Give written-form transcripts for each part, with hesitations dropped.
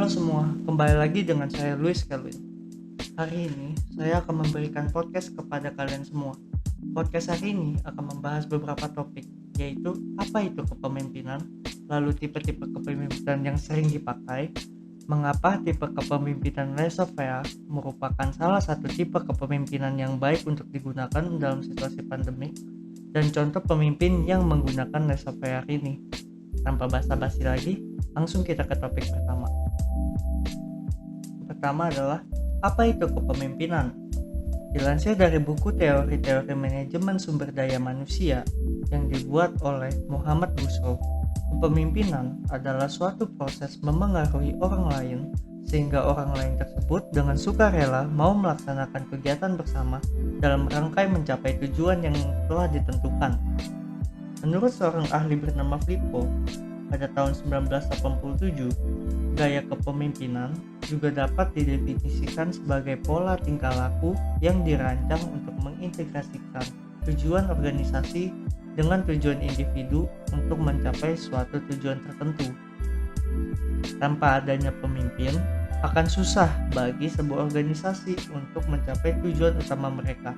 Halo semua, kembali lagi dengan saya Luis Kelvin. Hari ini saya akan memberikan podcast kepada kalian semua. Podcast hari ini akan membahas beberapa topik, yaitu apa itu kepemimpinan, lalu tipe-tipe kepemimpinan yang sering dipakai, mengapa tipe kepemimpinan laissez-faire merupakan salah satu tipe kepemimpinan yang baik untuk digunakan dalam situasi pandemik, dan contoh pemimpin yang menggunakan laissez-faire ini. Tanpa basa-basi lagi, langsung kita ke topik pertama. Pertama adalah, apa itu kepemimpinan? Dilansir dari buku Teori-Teori Manajemen Sumber Daya Manusia yang dibuat oleh Muhammad Busrow, kepemimpinan adalah suatu proses memengaruhi orang lain sehingga orang lain tersebut dengan sukarela mau melaksanakan kegiatan bersama dalam rangkai mencapai tujuan yang telah ditentukan. Menurut seorang ahli bernama Filippo, pada tahun 1987, gaya kepemimpinan juga dapat didefinisikan sebagai pola tingkah laku yang dirancang untuk mengintegrasikan tujuan organisasi dengan tujuan individu untuk mencapai suatu tujuan tertentu. Tanpa adanya pemimpin, akan susah bagi sebuah organisasi untuk mencapai tujuan utama mereka.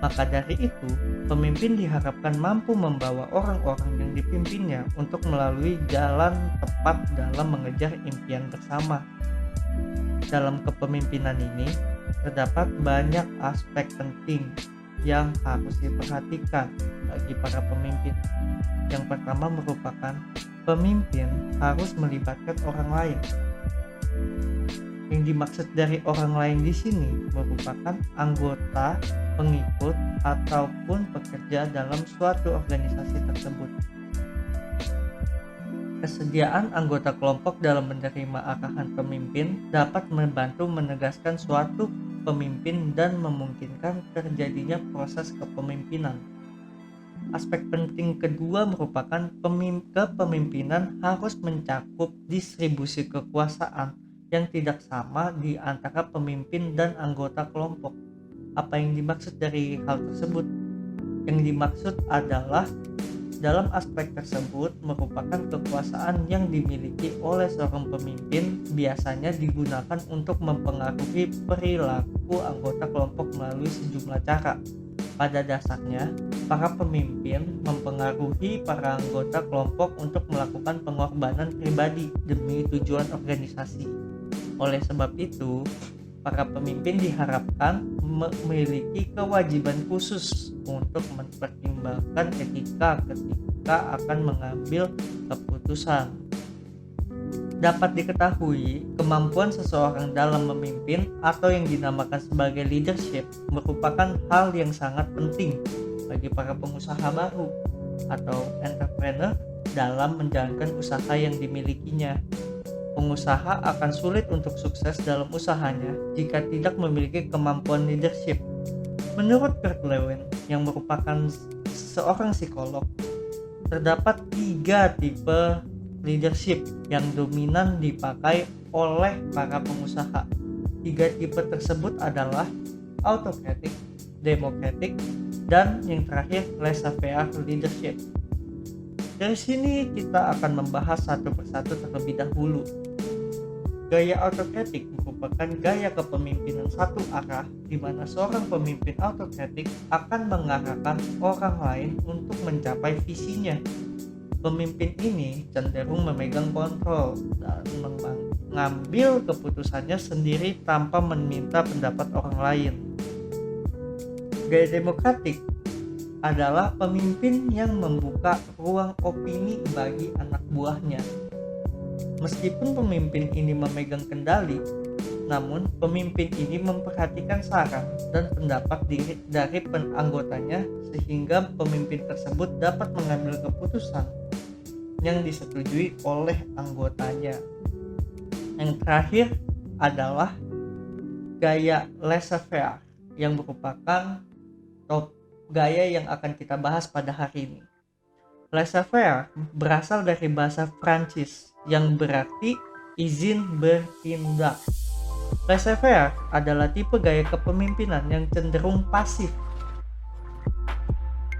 Maka dari itu, pemimpin diharapkan mampu membawa orang-orang yang dipimpinnya untuk melalui jalan tepat dalam mengejar impian bersama. Dalam kepemimpinan ini, terdapat banyak aspek penting yang harus diperhatikan bagi para pemimpin. Yang pertama merupakan pemimpin harus melibatkan orang lain. Yang dimaksud dari orang lain di sini merupakan anggota, pengikut, ataupun pekerja dalam suatu organisasi tersebut. Kesediaan anggota kelompok dalam menerima arahan pemimpin dapat membantu menegaskan suatu pemimpin dan memungkinkan terjadinya proses kepemimpinan. Aspek penting kedua merupakan kepemimpinan harus mencakup distribusi kekuasaan yang tidak sama di antara pemimpin dan anggota kelompok. Apa yang dimaksud dari hal tersebut? Yang dimaksud adalah dalam aspek tersebut merupakan kekuasaan yang dimiliki oleh seorang pemimpin biasanya digunakan untuk mempengaruhi perilaku anggota kelompok melalui sejumlah cara. Pada dasarnya, para pemimpin mempengaruhi para anggota kelompok untuk melakukan pengorbanan pribadi demi tujuan organisasi. Oleh sebab itu, para pemimpin diharapkan memiliki kewajiban khusus untuk mempertimbangkan etika ketika akan mengambil keputusan. Dapat diketahui, kemampuan seseorang dalam memimpin atau yang dinamakan sebagai leadership merupakan hal yang sangat penting bagi para pengusaha baru atau entrepreneur dalam menjalankan usaha yang dimilikinya. Pengusaha akan sulit untuk sukses dalam usahanya jika tidak memiliki kemampuan leadership. Menurut Kurt Lewin, yang merupakan seorang psikolog, terdapat 3 tipe leadership yang dominan dipakai oleh para pengusaha. 3 tipe tersebut adalah autocratic, democratic, dan yang terakhir laissez-faire leadership. Dari sini kita akan membahas satu persatu terlebih dahulu. Gaya autokratik merupakan gaya kepemimpinan satu arah di mana seorang pemimpin autokratik akan mengarahkan orang lain untuk mencapai visinya. Pemimpin ini cenderung memegang kontrol dan mengambil keputusannya sendiri tanpa meminta pendapat orang lain. Gaya demokratik adalah pemimpin yang membuka ruang opini bagi anak buahnya. Meskipun pemimpin ini memegang kendali, namun pemimpin ini memperhatikan saran dan pendapat dari anggotanya sehingga pemimpin tersebut dapat mengambil keputusan yang disetujui oleh anggotanya. Yang terakhir adalah gaya laissez-faire yang merupakan gaya yang akan kita bahas pada hari ini. Laissez-faire berasal dari bahasa Prancis yang berarti izin bertindak. Laissez-faire adalah tipe gaya kepemimpinan yang cenderung pasif.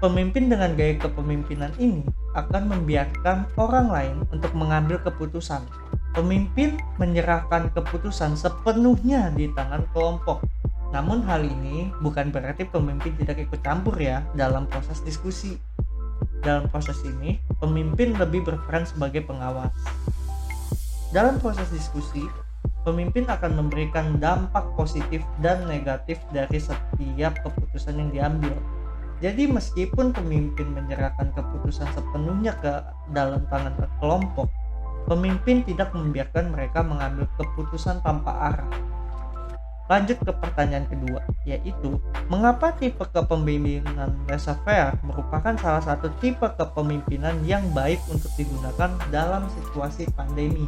Pemimpin dengan gaya kepemimpinan ini akan membiarkan orang lain untuk mengambil keputusan Pemimpin menyerahkan keputusan sepenuhnya di tangan kelompok. Namun hal ini bukan berarti pemimpin tidak ikut campur ya dalam proses diskusi. Dalam proses ini, pemimpin lebih berperan sebagai pengawas. Dalam proses diskusi, pemimpin akan memberikan dampak positif dan negatif dari setiap keputusan yang diambil. Jadi meskipun pemimpin menyerahkan keputusan sepenuhnya ke dalam tangan kelompok, pemimpin tidak membiarkan mereka mengambil keputusan tanpa arah. Lanjut ke pertanyaan kedua, yaitu mengapa tipe kepemimpinan laissez-faire merupakan salah satu tipe kepemimpinan yang baik untuk digunakan dalam situasi pandemi.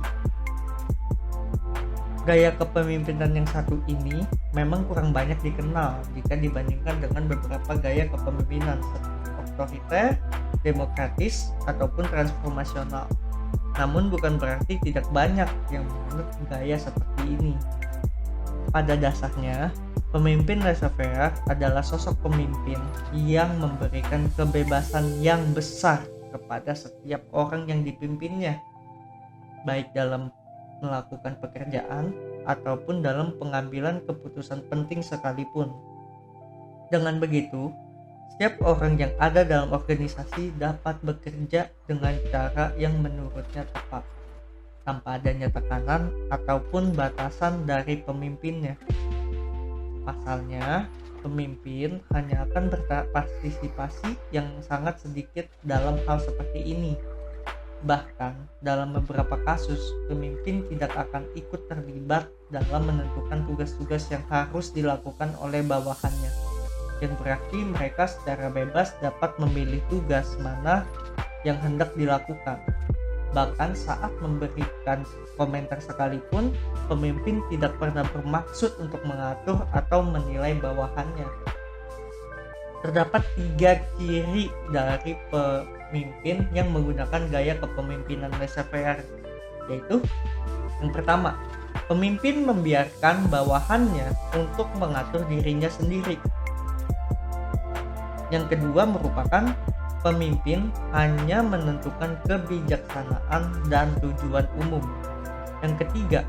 Gaya kepemimpinan yang satu ini memang kurang banyak dikenal jika dibandingkan dengan beberapa gaya kepemimpinan seperti otoriter, demokratis, ataupun transformasional. Namun bukan berarti tidak banyak yang menganut gaya seperti ini. Pada dasarnya, pemimpin laissez-faire adalah sosok pemimpin yang memberikan kebebasan yang besar kepada setiap orang yang dipimpinnya, baik dalam melakukan pekerjaan ataupun dalam pengambilan keputusan penting sekalipun. Dengan begitu, setiap orang yang ada dalam organisasi dapat bekerja dengan cara yang menurutnya tepat, tanpa adanya tekanan ataupun batasan dari pemimpinnya. Pasalnya, pemimpin hanya akan berpartisipasi yang sangat sedikit dalam hal seperti ini. Bahkan, dalam beberapa kasus, pemimpin tidak akan ikut terlibat dalam menentukan tugas-tugas yang harus dilakukan oleh bawahannya. Yang berarti mereka secara bebas dapat memilih tugas mana yang hendak dilakukan. Bahkan saat memberikan komentar sekalipun, pemimpin tidak pernah bermaksud untuk mengatur atau menilai bawahannya. Terdapat 3 ciri dari pemimpin yang menggunakan gaya kepemimpinan laissez-faire, yaitu yang pertama, pemimpin membiarkan bawahannya untuk mengatur dirinya sendiri. Yang kedua merupakan pemimpin hanya menentukan kebijaksanaan dan tujuan umum. Yang ketiga,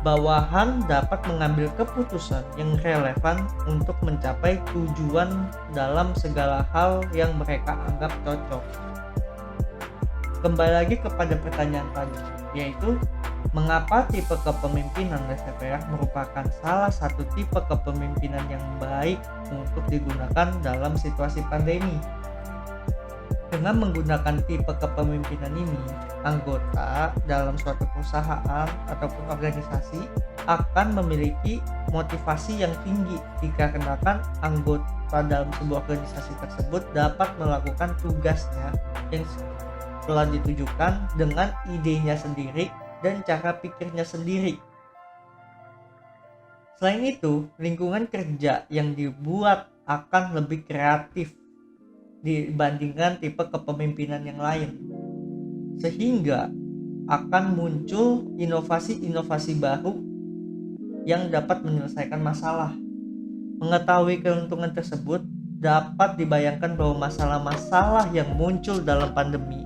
bawahan dapat mengambil keputusan yang relevan untuk mencapai tujuan dalam segala hal yang mereka anggap cocok. Kembali lagi kepada pertanyaan tadi, yaitu mengapa tipe kepemimpinan laissez-faire merupakan salah satu tipe kepemimpinan yang baik untuk digunakan dalam situasi pandemi. Dengan menggunakan tipe kepemimpinan ini, anggota dalam suatu perusahaan ataupun organisasi akan memiliki motivasi yang tinggi dikarenakan anggota dalam sebuah organisasi tersebut dapat melakukan tugasnya yang telah ditujukan dengan idenya sendiri dan cara pikirnya sendiri. Selain itu, lingkungan kerja yang dibuat akan lebih kreatif dibandingkan tipe kepemimpinan yang lain, sehingga akan muncul inovasi-inovasi baru yang dapat menyelesaikan masalah. Mengetahui keuntungan tersebut, dapat dibayangkan bahwa masalah-masalah yang muncul dalam pandemi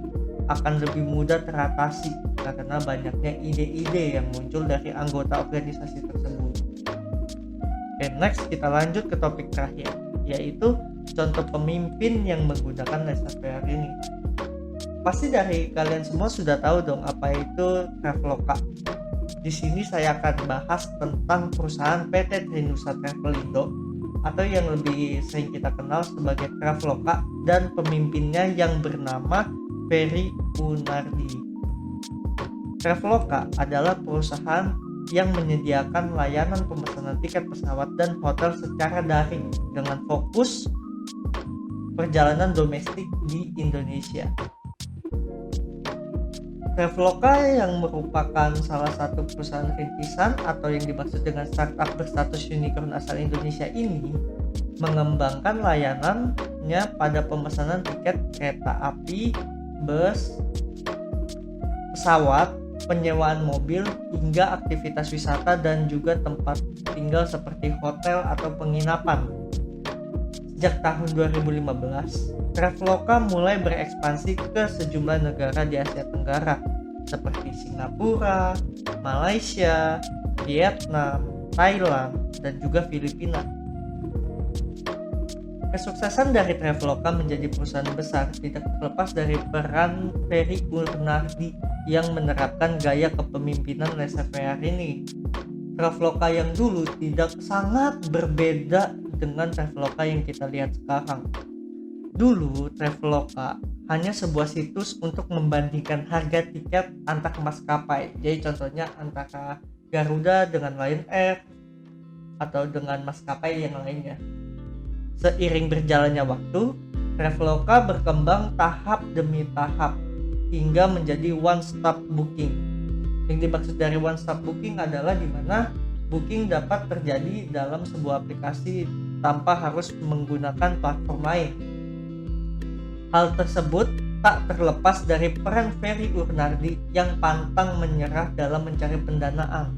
akan lebih mudah teratasi karena banyaknya ide-ide yang muncul dari anggota organisasi tersebut. Oke, next kita lanjut ke topik terakhir, yaitu contoh pemimpin yang menggunakan laissez-faire ini. Pasti dari kalian semua sudah tahu dong apa itu Traveloka. Di sini saya akan bahas tentang perusahaan PT Trinusa Travelindo atau yang lebih sering kita kenal sebagai Traveloka dan pemimpinnya yang bernama Ferry Munardi. Traveloka adalah perusahaan yang menyediakan layanan pemesanan tiket pesawat dan hotel secara daring dengan fokus perjalanan domestik di Indonesia. Traveloka yang merupakan salah satu perusahaan rintisan atau yang dimaksud dengan startup berstatus unicorn asal Indonesia ini mengembangkan layanannya pada pemesanan tiket kereta api, bus, pesawat, penyewaan mobil, hingga aktivitas wisata dan juga tempat tinggal seperti hotel atau penginapan. Sejak tahun 2015, Traveloka mulai berekspansi ke sejumlah negara di Asia Tenggara, seperti Singapura, Malaysia, Vietnam, Thailand, dan juga Filipina. Kesuksesan dari Traveloka menjadi perusahaan besar tidak terlepas dari peran Ferry Unardi yang menerapkan gaya kepemimpinan laissez-faire ini. Traveloka yang dulu tidak sangat berbeda dengan Traveloka yang kita lihat sekarang. Dulu Traveloka hanya sebuah situs untuk membandingkan harga tiket antar maskapai. Jadi contohnya antara Garuda dengan Lion Air atau dengan maskapai yang lainnya. Seiring berjalannya waktu, Traveloka berkembang tahap demi tahap hingga menjadi one stop booking. Yang dimaksud dari one stop booking adalah di mana booking dapat terjadi dalam sebuah aplikasi tanpa harus menggunakan platform lain. Hal tersebut tak terlepas dari peran Ferry Unardi yang pantang menyerah dalam mencari pendanaan.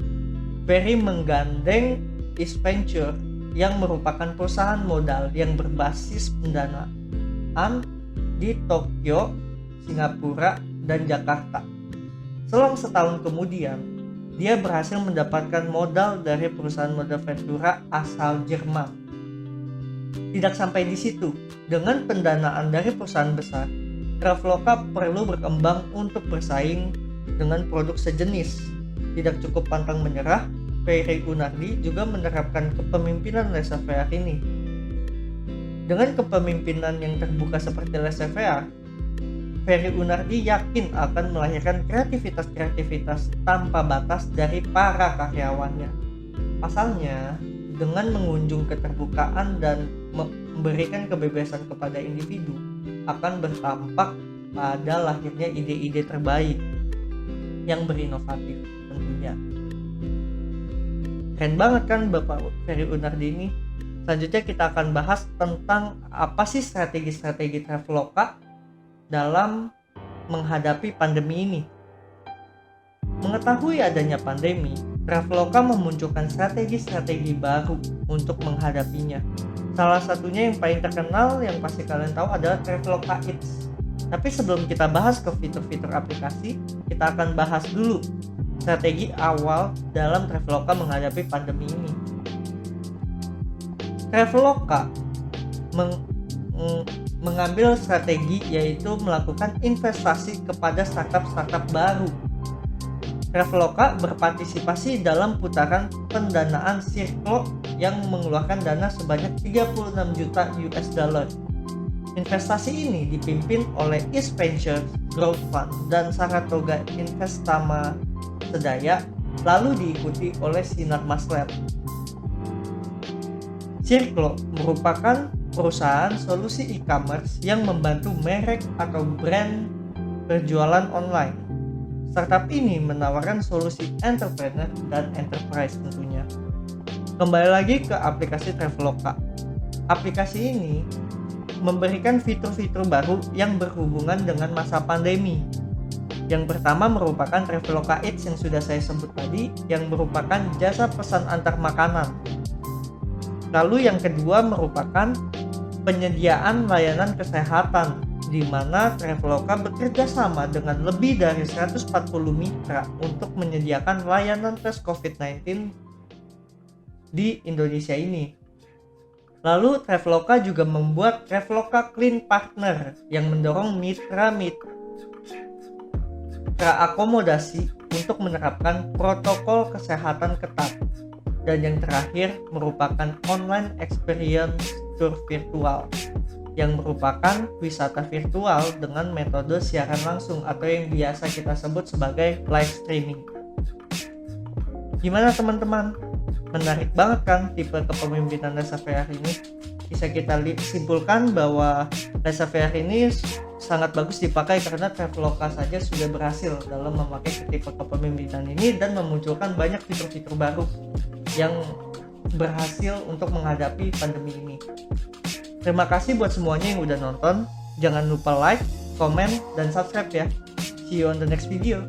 Ferry menggandeng East Venture yang merupakan perusahaan modal yang berbasis pendanaan di Tokyo, Singapura, dan Jakarta. Selang setahun kemudian, dia berhasil mendapatkan modal dari perusahaan modal Ventura asal Jerman. Tidak sampai di situ, dengan pendanaan dari perusahaan besar, Traveloka perlu berkembang untuk bersaing dengan produk sejenis. Tidak cukup pantang menyerah, Ferry Unardi juga menerapkan kepemimpinan laissez-faire ini. Dengan kepemimpinan yang terbuka seperti laissez-faire, Ferry Unardi yakin akan melahirkan kreativitas-kreativitas tanpa batas dari para karyawannya. Pasalnya, dengan mengunjung keterbukaan dan memberikan kebebasan kepada individu, akan bertampak pada lahirnya ide-ide terbaik yang berinovatif tentunya. Keren banget kan Bapak Ferry Unardi ini. Selanjutnya kita akan bahas tentang apa sih strategi-strategi Traveloka dalam menghadapi pandemi ini. Mengetahui adanya pandemi, Traveloka memunculkan strategi-strategi baru untuk menghadapinya. Salah satunya yang paling terkenal yang pasti kalian tahu adalah Traveloka Eats. Tapi sebelum kita bahas ke fitur-fitur aplikasi, kita akan bahas dulu strategi awal dalam Traveloka menghadapi pandemi ini. Traveloka mengambil strategi yaitu melakukan investasi kepada startup-startup baru. Traveloka berpartisipasi dalam putaran pendanaan Circle yang mengeluarkan dana sebanyak 36 juta US dollar. Investasi ini dipimpin oleh East Venture Growth Fund dan Saratoga Investama Sedaya, lalu diikuti oleh Sinar Mas Lab. Circle merupakan perusahaan solusi e-commerce yang membantu merek atau brand berjualan online. Startup ini menawarkan solusi entrepreneur dan enterprise tentunya. Kembali lagi ke aplikasi Traveloka. Aplikasi ini memberikan fitur-fitur baru yang berhubungan dengan masa pandemi. Yang pertama merupakan Traveloka Eats yang sudah saya sebut tadi, yang merupakan jasa pesan antar makanan. Lalu yang kedua merupakan penyediaan layanan kesehatan, di mana Traveloka bekerja sama dengan lebih dari 140 mitra untuk menyediakan layanan tes COVID-19 di Indonesia ini. Lalu Traveloka juga membuat Traveloka Clean Partner yang mendorong mitra-mitra akomodasi untuk menerapkan protokol kesehatan ketat. Dan yang terakhir merupakan online experience tour virtual yang merupakan wisata virtual dengan metode siaran langsung atau yang biasa kita sebut sebagai live streaming. Gimana teman-teman? Menarik banget kan tipe kepemimpinan laissez-faire ini? Bisa kita simpulkan bahwa laissez-faire ini sangat bagus dipakai karena Traveloka saja sudah berhasil dalam memakai tipe kepemimpinan ini dan memunculkan banyak fitur-fitur baru yang berhasil untuk menghadapi pandemi ini. Terima kasih buat semuanya yang udah nonton. Jangan lupa like, comment, dan subscribe ya. See you on the next video.